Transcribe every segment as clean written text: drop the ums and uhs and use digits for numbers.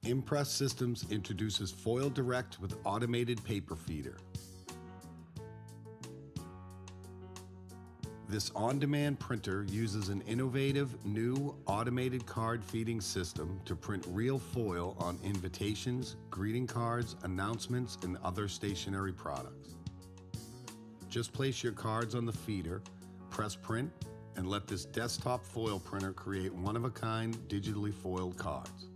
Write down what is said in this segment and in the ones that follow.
ImPress Systems introduces Foil Direct with automated paper feeder. This on-demand printer uses an innovative new automated card feeding system to print real foil on invitations, greeting cards, announcements, and other stationery products. Just place your cards on the feeder, press print, and let this desktop foil printer create one-of-a-kind digitally foiled cards.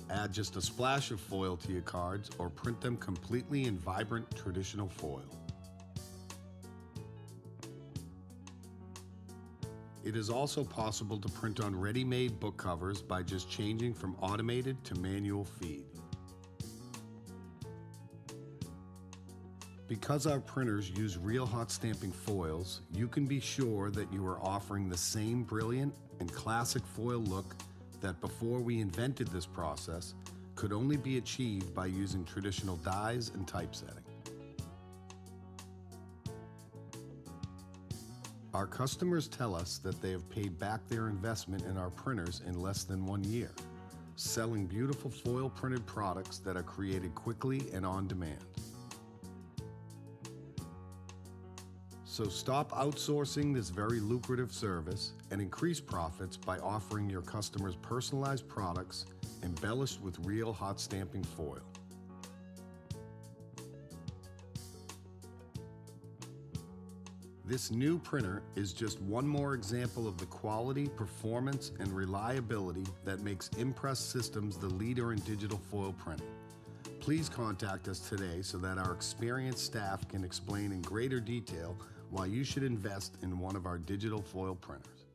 Add just a splash of foil to your cards or print them completely in vibrant traditional foil. It is also possible to print on ready-made book covers by just changing from automated to manual feed. Because our printers use real hot stamping foils, you can be sure that you are offering the same brilliant and classic foil look that before we invented this process could only be achieved by using traditional dies and typesetting. Our customers tell us that they have paid back their investment in our printers in less than 1 year, selling beautiful foil printed products that are created quickly and on demand. So stop outsourcing this very lucrative service and increase profits by offering your customers personalized products embellished with real hot stamping foil. This new printer is just one more example of the quality, performance, and reliability that makes ImPress Systems the leader in digital foil printing. Please contact us today so that our experienced staff can explain in greater detail why you should invest in one of our digital foil printers.